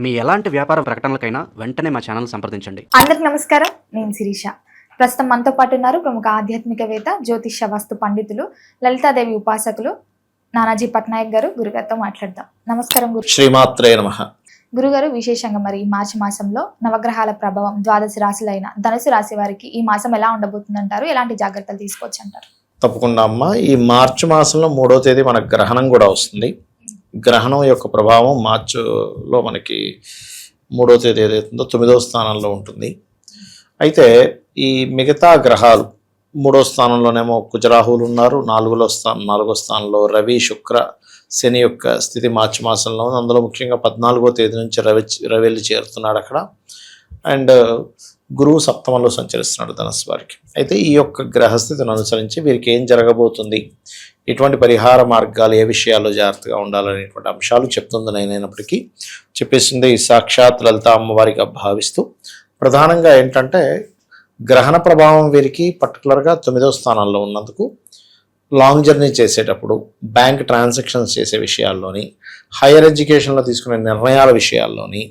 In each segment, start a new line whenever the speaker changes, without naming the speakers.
మీ ఎలాంటి వ్యాపార ప్రకటనలకైనా వెంటనే మా ఛానల్ సంప్రదించండి.
అందరికి నమస్కారం, నేను శిరీష. ప్రస్తుతం మనతో పాటు ఉన్నారు ప్రముఖ ఆధ్యాత్మికవేత్త, జ్యోతిష్య వాస్తు పండితులు, లలితాదేవి ఉపాసకులు నానాజీ పట్నాయక్ గారు. గురుగారితో మాట్లాడదాం. నమస్కారం గురు.
శ్రీమాత్రే నమః.
గురుగారు, విశేషంగా మరి ఈ మార్చి మాసంలో నవగ్రహాల ప్రభావం 12 రాశులైన ధనుసు రాశి వారికి ఈ మాసం ఎలా ఉండబోతుందంటారు? ఎలాంటి జాగ్రత్తలు తీసుకోవచ్చు అంటారు?
తప్పకుండా అమ్మ. ఈ మార్చి మాసంలో 3వ తేదీ మనకు గ్రహణం కూడా వస్తుంది. గ్రహణం యొక్క ప్రభావం మార్చిలో మనకి 3వ తేదీ ఏదైతుందో 9వ స్థానంలో ఉంటుంది. అయితే ఈ మిగతా గ్రహాలు 3వ స్థానంలోనేమో కుజరాహువులు ఉన్నారు, 4వ స్థానంలో రవి, శుక్ర, శని యొక్క స్థితి మార్చి మాసంలో ఉంది. అందులో ముఖ్యంగా 14వ తేదీ నుంచి రవి వెళ్ళి చేరుతున్నాడు అక్కడ. అండ్ గురువు సప్తమంలో సంచరిస్తున్నాడు ధనుసు వారికి. అయితే ఈ యొక్క గ్రహస్థితిని అనుసరించి వీరికి ఏం జరగబోతుంది, ఎటువంటి పరిహార మార్గాలు, ఏ విషయాల్లో జాగ్రత్తగా ఉండాలనేటువంటి అంశాలు చెప్తుంది. నేనైనప్పటికీ చెప్పేసింది సాక్షాత్ లలిత అమ్మవారిగా భావిస్తూ, ప్రధానంగా ఏంటంటే గ్రహణ ప్రభావం వీరికి పర్టికులర్గా 9వ స్థానంలో ఉన్నందుకు లాంగ్ జర్నీ చేసేటప్పుడు, బ్యాంక్ ట్రాన్సాక్షన్స్ చేసే విషయాల్లోని, హైయర్ ఎడ్యుకేషన్లో తీసుకునే నిర్ణయాల విషయాల్లోని,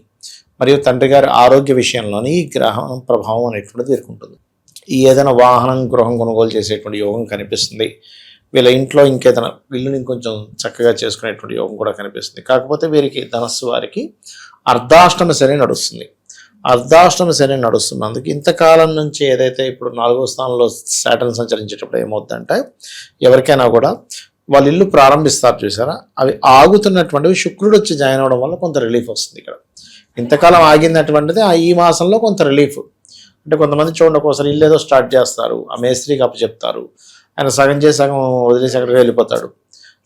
మరియు తండ్రి గారి ఆరోగ్య విషయంలోని ఈ గ్రహణం ప్రభావం అనేటువంటిది వీరికి ఉంటుంది. ఈ ఏదైనా వాహనం, గృహం కొనుగోలు చేసేటువంటి యోగం కనిపిస్తుంది. వీళ్ళ ఇంట్లో ఇంకేదైనా ఇల్లుని ఇంకొంచెం చక్కగా చేసుకునేటువంటి యోగం కూడా కనిపిస్తుంది. కాకపోతే వీరికి ధనస్సు వారికి అర్ధాష్టమ శని నడుస్తుంది. అర్ధాష్టమ శని నడుస్తున్నందుకు ఇంతకాలం నుంచి ఏదైతే ఇప్పుడు 4వ స్థానంలో సాటర్న్ సంచరించేటప్పుడు ఏమవుతుందంటే, ఎవరికైనా కూడా వాళ్ళ ఇల్లు ప్రారంభిస్తారు చూసారా, అవి ఆగుతున్నటువంటివి శుక్రుడు వచ్చి జాయిన్ అవ్వడం వల్ల కొంత రిలీఫ్ వస్తుంది. ఇక్కడ ఇంతకాలం ఆగిందటువంటిది ఈ మాసంలో కొంత రిలీఫ్. అంటే కొంతమంది చూడండి, ఒకసారి ఇల్లు ఏదో స్టార్ట్ చేస్తారు, ఆ మేస్త్రికి అప్పచెప్తారు, ఆయన సగం చేసి సగం వదిలేసి అక్కడికి వెళ్ళిపోతాడు.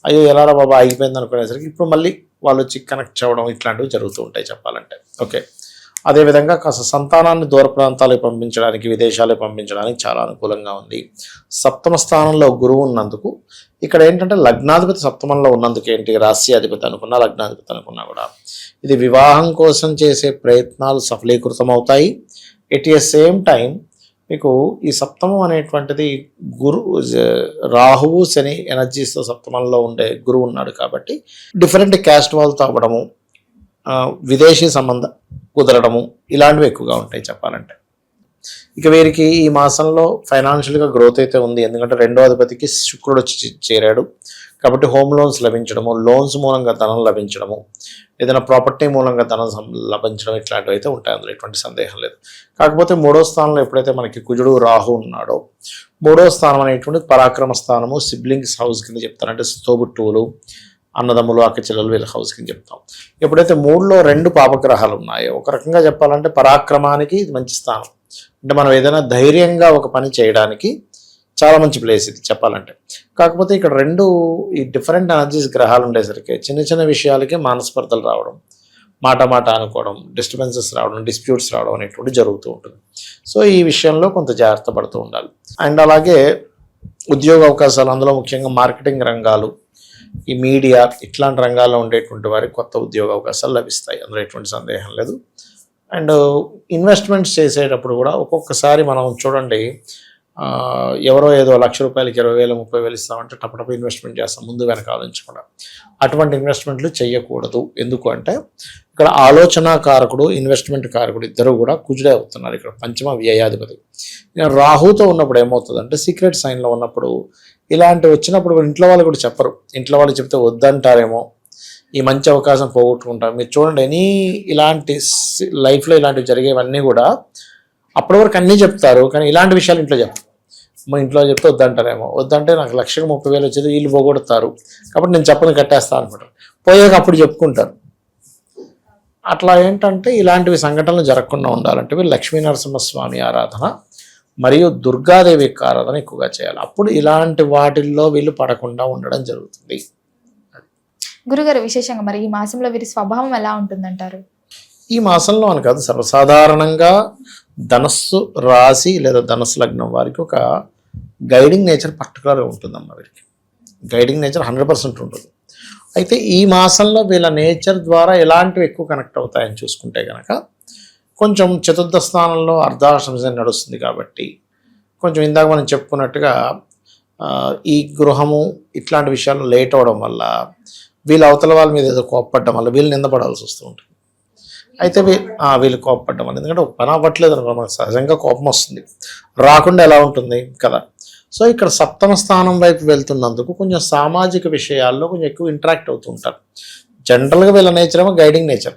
అయ్యో ఎలారా బాబా ఆగిపోయింది అనుకునేసరికి ఇప్పుడు మళ్ళీ వాళ్ళు వచ్చి కనెక్ట్ అవ్వడం ఇట్లాంటివి జరుగుతూ ఉంటాయి చెప్పాలంటే. ఓకే, అదేవిధంగా కాస్త సంతానాన్ని దూర ప్రాంతాలకు పంపించడానికి, విదేశాలకు పంపించడానికి చాలా అనుకూలంగా ఉంది. సప్తమ స్థానంలో గురువు ఉన్నందుకు ఇక్కడ ఏంటంటే లగ్నాధిపతి సప్తమంలో ఉన్నందుకు ఏంటి, రాశ్యాధిపతి అనుకున్నా, లగ్నాధిపతి అనుకున్నా కూడా ఇది వివాహం కోసం చేసే ప్రయత్నాలు సఫలీకృతం అవుతాయి. ఎట్ ఏ సేమ్ టైం మీకు ఈ సప్తమం అనేటువంటిది రాహువు శని ఎనర్జీస్తో సప్తమంలో ఉండే గురువు ఉన్నాడు కాబట్టి డిఫరెంట్ క్యాస్ట్ వాళ్ళతో అవ్వడము, విదేశీ సంబంధం కుదరడము ఇలాంటివి ఎక్కువగా ఉంటాయి చెప్పాలంటే. ఇక వీరికి ఈ మాసంలో ఫైనాన్షియల్గా గ్రోత్ అయితే ఉంది. ఎందుకంటే 2వ అధిపతికి శుక్రుడు వచ్చి చేరాడు కాబట్టి హోమ్ లోన్స్ లభించడము, లోన్స్ మూలంగా ధనం లభించడము, ఏదైనా ప్రాపర్టీ మూలంగా ధనం లభించడం ఇట్లాంటివి అయితే ఉంటాయి. అందులో ఎటువంటి సందేహం లేదు. కాకపోతే 3వ స్థానంలో ఎప్పుడైతే మనకి కుజుడు రాహు ఉన్నాడో, 3వ స్థానం అనేటువంటి పరాక్రమ స్థానము, సిబ్లింగ్స్ హౌస్ కింద చెప్తారంటే తోబుట్టువులు, అన్నదమ్ములు, అక్క చెల్లెలు వీళ్ళ హౌస్ కింద చెప్తాం. ఎప్పుడైతే 3లో 2 పాపగ్రహాలు ఉన్నాయో, ఒక రకంగా చెప్పాలంటే పరాక్రమానికి ఇది మంచి స్థానం. అంటే మనం ఏదైనా ధైర్యంగా ఒక పని చేయడానికి చాలా మంచి ప్లేస్ ఇది చెప్పాలంటే. కాకపోతే ఇక్కడ 2 ఈ డిఫరెంట్ ఎనర్జీస్ గ్రహాలు ఉండేసరికి చిన్న చిన్న విషయాలకి మానస్పర్ధలు రావడం, మాట అనుకోవడం, డిస్టర్బెన్సెస్ రావడం, డిస్ప్యూట్స్ రావడం అనేటువంటి జరుగుతూ ఉంటుంది. సో ఈ విషయంలో కొంత జాగ్రత్త పడుతూ ఉండాలి. అండ్ అలాగే ఉద్యోగ అవకాశాలు, అందులో ముఖ్యంగా మార్కెటింగ్ రంగాలు, ఈ మీడియా ఇట్లాంటి రంగాల్లో ఉండేటువంటి వారికి కొత్త ఉద్యోగ అవకాశాలు లభిస్తాయి. అందులో ఎటువంటి సందేహం లేదు. అండ్ ఇన్వెస్ట్మెంట్స్ చేసేటప్పుడు కూడా ఒక్కొక్కసారి మనం చూడండి, ఎవరో ఏదో ₹1,00,000 20,000 30,000 ఇస్తామంటే టపటప ఇన్వెస్ట్మెంట్ చేస్తాం, ముందు వెనక ఆలోచించకుండా. అటువంటి ఇన్వెస్ట్మెంట్లు చేయకూడదు. ఎందుకు అంటే ఇక్కడ ఆలోచన కారకుడు, ఇన్వెస్ట్మెంట్ కారకుడు ఇద్దరు కూడా కుజుడే అవుతున్నారు. ఇక్కడ పంచమ వ్యయాధిపతి రాహుతో ఉన్నప్పుడు ఏమవుతుందంటే, సీక్రెట్ సైన్లో ఉన్నప్పుడు ఇలాంటివి వచ్చినప్పుడు ఇంట్లో వాళ్ళు కూడా చెప్పరు. ఇంట్లో వాళ్ళు చెప్తే వద్దంటారేమో, ఈ మంచి అవకాశం పోగొట్టుకుంటారు. మీరు చూడండి, ఇలాంటి లైఫ్లో ఇలాంటివి జరిగేవన్నీ కూడా అప్పటి వరకు అన్నీ చెప్తారు, కానీ ఇలాంటి విషయాలు ఇంట్లో చెప్పరు. మా ఇంట్లో చెప్తే వద్దంటారేమో, వద్దంటే నాకు ₹1,30,000 వచ్చేది, వీళ్ళు పోగొడతారు కాబట్టి నేను చెప్పని కట్టేస్తాను అనుకుంటారు. పోయాక అప్పుడు చెప్పుకుంటారు. అట్లా ఏంటంటే ఇలాంటివి సంఘటనలు జరగకుండా ఉండాలంటే వీళ్ళు లక్ష్మీనరసింహస్వామి ఆరాధన మరియు దుర్గాదేవి ఆరాధన ఎక్కువగా చేయాలి. అప్పుడు ఇలాంటి వాటిల్లో వీళ్ళు పడకుండా ఉండడం జరుగుతుంది.
గురుగారు, విశేషంగా మరి ఈ మాసంలో వీరి స్వభావం ఎలా ఉంటుందంటారు?
ఈ మాసంలో అని కాదు, సర్వసాధారణంగా ధనస్సు రాశి లేదా ధనస్సు లగ్నం వారికి ఒక గైడింగ్ నేచర్ పర్టికులర్గా ఉంటుందమ్మా. వీరికి గైడింగ్ నేచర్ 100% ఉంటుంది. అయితే ఈ మాసంలో వీళ్ళ నేచర్ ద్వారా ఎలాంటివి ఎక్కువ కనెక్ట్ అవుతాయని చూసుకుంటే కనుక, కొంచెం చతుర్థ స్థానంలో అర్ధాష్టమ శని నడుస్తుంది కాబట్టి కొంచెం ఇందాక మనం చెప్పుకున్నట్టుగా ఈ గృహము ఇట్లాంటి విషయాలు లేట్ అవడం వల్ల వీళ్ళ అవతల వాళ్ళ మీద ఏదో కోప్పడడం వల్ల వీళ్ళు నిందపడాల్సి వస్తూ ఉంటుంది. అయితే వీళ్ళు కోపపడ్డం అని, ఎందుకంటే ఒక పని అవ్వట్లేదు అనుకో మనకు సహజంగా కోపం వస్తుంది, రాకుండా ఎలా ఉంటుంది కదా. సో ఇక్కడ సప్తమ స్థానం వైపు వెళ్తున్నందుకు కొంచెం సామాజిక విషయాల్లో కొంచెం ఎక్కువ ఇంటరాక్ట్ అవుతూ ఉంటారు. జనరల్గా వీళ్ళ నేచర్ ఏమో గైడింగ్ నేచర్.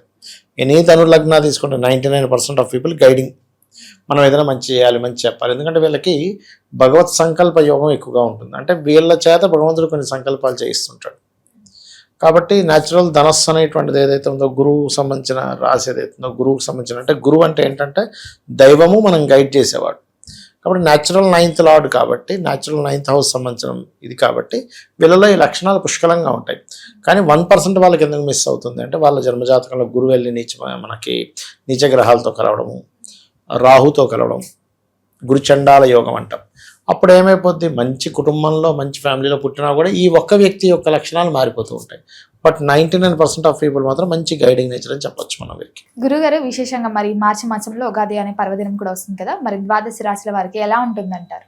ఎనీ ధనుర్లగ్న తీసుకుంటే 99% ఆఫ్ పీపుల్ గైడింగ్. మనం ఏదైనా మంచి చేయాలి, మంచి చెప్పాలి, ఎందుకంటే వీళ్ళకి భగవత్ సంకల్ప యోగం ఎక్కువగా ఉంటుంది. అంటే వీళ్ళ చేత భగవంతుడు కొన్ని సంకల్పాలు చేయిస్తుంటాడు. కాబట్టి న్యాచురల్ ధనస్సు అనేటువంటిది ఏదైతే ఉందో, గురువు సంబంధించిన రాశి ఏదైతే ఉందో, గురువుకు సంబంధించిన, అంటే గురువు అంటే ఏంటంటే దైవము మనం గైడ్ చేసేవాడు. కాబట్టి న్యాచురల్ 9th లార్డ్ కాబట్టి, న్యాచురల్ 9th హౌస్ సంబంధించిన ఇది కాబట్టి వీళ్ళలో ఈ లక్షణాలు పుష్కలంగా ఉంటాయి. కానీ 1% వాళ్ళకి ఎందుకు మిస్ అవుతుంది అంటే, వాళ్ళ జన్మజాతకంలో గురువు వెళ్ళి మనకి నీచ గ్రహాలతో కలవడము, రాహుతో కలవడం, గురుచండాల యోగం అంటాం. అప్పుడు ఏమైపోద్ది, మంచి కుటుంబంలో మంచి ఫ్యామిలీలో పుట్టినా కూడా ఈ ఒక్క వ్యక్తి యొక్క లక్షణాలు మారిపోతూ ఉంటాయి. బట్ 99% ఆఫ్ పీపుల్ మాత్రం మంచి గైడింగ్ నేచర్ అని చెప్పొచ్చు మనం వీరికి.
గురుగారు, విశేషంగా మరి మార్చి మాసంలో ఉగాది అనే పర్వదినం కూడా వస్తుంది కదా, మరి ద్వాదశి రాశుల వారికి ఎలా ఉంటుందంటారు?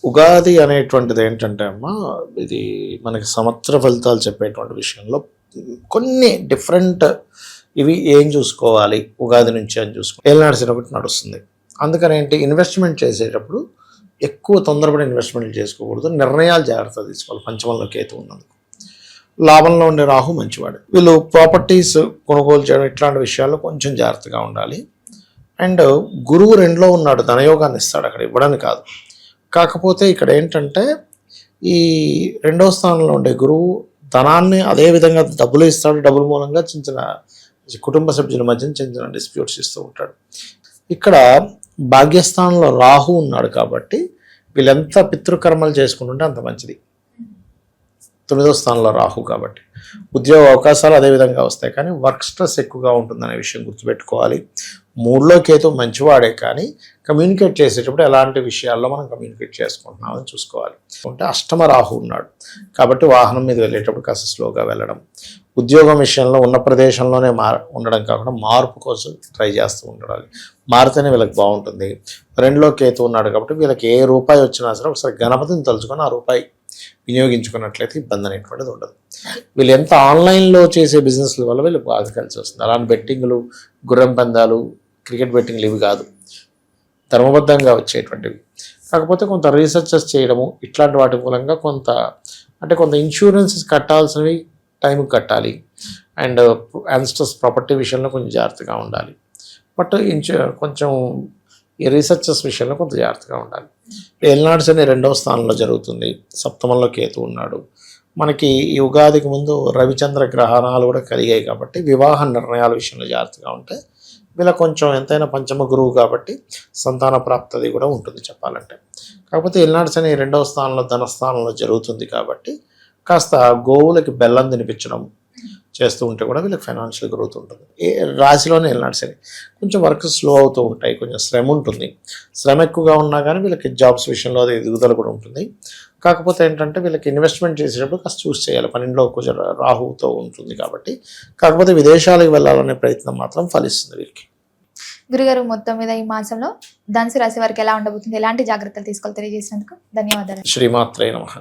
ఉగాది అనేటువంటిది ఏంటంటే అమ్మా, ఇది మనకి సంవత్సర ఫలితాలు చెప్పేటువంటి విషయంలో కొన్ని డిఫరెంట్ ఇవి ఏం చూసుకోవాలి ఉగాది నుంచి అని చూసుకోవాలి. ఏళ్ళనాడు ఒకటి నడుస్తుంది. అందుకని ఏంటి, ఇన్వెస్ట్మెంట్ చేసేటప్పుడు ఎక్కువ తొందరపడి ఇన్వెస్ట్మెంట్లు చేసుకోకూడదు, నిర్ణయాలు జాగ్రత్తగా తీసుకోవాలి. పంచమంలో కేతు ఉన్నందుకు, లాభంలో ఉండే రాహు మంచివాడు. వీళ్ళు ప్రాపర్టీస్ కొనుగోలు చేయడం ఇట్లాంటి విషయాల్లో కొంచెం జాగ్రత్తగా ఉండాలి. అండ్ గురువు 2లో ఉన్నాడు, ధనయోగాన్ని ఇస్తాడు, అక్కడ ఇవ్వడానికి కాదు. కాకపోతే ఇక్కడ ఏంటంటే ఈ 2వ స్థానంలో ఉండే గురువు ధనాన్ని అదేవిధంగా డబ్బులు ఇస్తాడు, డబ్బుల మూలంగా చిన్న కుటుంబ సభ్యుల మధ్య చిన్న డిస్ప్యూట్స్ ఇస్తూ ఉంటాడు. ఇక్కడ భాగ్యస్థానంలో రాహు ఉన్నాడు కాబట్టి వీళ్ళెంత పితృకర్మలు చేసుకుంటుంటే అంత మంచిది. 9వ స్థానంలో రాహు కాబట్టి ఉద్యోగ అవకాశాలు అదేవిధంగా వస్తాయి, కానీ వర్క్ స్ట్రెస్ ఎక్కువగా ఉంటుందనే విషయం గుర్తుపెట్టుకోవాలి. 3లో కేతు మంచివాడే, కానీ కమ్యూనికేట్ చేసేటప్పుడు ఎలాంటి విషయాల్లో మనం కమ్యూనికేట్ చేసుకుంటున్నామని చూసుకోవాలి. అంటే అష్టమ రాహు ఉన్నాడు కాబట్టి వాహనం మీద వెళ్ళేటప్పుడు కాస్త స్లోగా వెళ్ళడం, ఉద్యోగం విషయంలో ఉన్న ప్రదేశంలోనే ఉండడం కాకుండా మార్పు కోసం ట్రై చేస్తూ ఉండాలి. మారితేనే వీళ్ళకి బాగుంటుంది. 2లో కేతు ఉన్నాడు కాబట్టి వీళ్ళకి ఏ రూపాయి వచ్చినా సరే ఒకసారి గణపతిని తలుచుకొని ఆ రూపాయి వినియోగించుకున్నట్లయితే ఇబ్బంది అనేటువంటిది ఉండదు. వీళ్ళు ఎంత ఆన్లైన్లో చేసే బిజినెస్ల వల్ల వీళ్ళు బాగా కలిసి వస్తుంది. అలాంటి బెట్టింగ్లు, గుర్రం పందాలు, క్రికెట్ బెట్టింగ్లు ఇవి కాదు, ధర్మబద్ధంగా వచ్చేటువంటివి. కాకపోతే కొంత రీసెర్చెస్ చేయడము ఇట్లాంటి వాటి మూలంగా కొంత ఇన్సూరెన్సెస్ కట్టాల్సినవి టైంకి కట్టాలి. అండ్ యాన్స్టర్స్ ప్రాపర్టీ విషయంలో కొంచెం జాగ్రత్తగా ఉండాలి. బట్ కొంచెం ఈ రీసెర్చెస్ విషయంలో కొంత జాగ్రత్తగా ఉండాలి. ఏళ్ళనాడు శని 2వ స్థానంలో జరుగుతుంది, సప్తమంలో కేతు ఉన్నాడు. మనకి ఈ ఉగాదికి ముందు రవిచంద్ర గ్రహణాలు కూడా కలిగాయి కాబట్టి వివాహ నిర్ణయాల విషయంలో జాగ్రత్తగా ఉంటే వీళ్ళ కొంచెం ఎంతైనా పంచమ గురువు కాబట్టి సంతాన ప్రాప్తది కూడా ఉంటుంది చెప్పాలంటే. కాకపోతే ఏళ్ళనాడు శని 2వ స్థానంలో ధనస్థానంలో జరుగుతుంది కాబట్టి కాస్త గోవులకి బెల్లం తినిపించడం చేస్తూ ఉంటే కూడా వీళ్ళకి ఫైనాన్షియల్ గ్రోత్ ఉంటుంది. ఏ రాశిలోనే వెళ్ళినాడు సరే కొంచెం వర్క్ స్లో అవుతూ ఉంటాయి, కొంచెం శ్రమ ఉంటుంది. శ్రమ ఎక్కువగా ఉన్నా కానీ వీళ్ళకి జాబ్స్ విషయంలో అది ఎదుగుదల కూడా ఉంటుంది. కాకపోతే ఏంటంటే వీళ్ళకి ఇన్వెస్ట్మెంట్ చేసేటప్పుడు కాస్త చూస్ చేయాలి, పన్నెండులో కొంచెం రాహుతో ఉంటుంది కాబట్టి. కాకపోతే విదేశాలకు వెళ్ళాలనే ప్రయత్నం మాత్రం ఫలిస్తుంది వీరికి.
గురుగారు, మొత్తం మీద ఈ మాసంలో ధనుసు రాశి వారికి ఎలా ఉండబోతుంది, ఎలాంటి జాగ్రత్తలు తీసుకోవాలి తెలియజేసినందుకు ధన్యవాదాలు.
శ్రీమాత్రే నమః.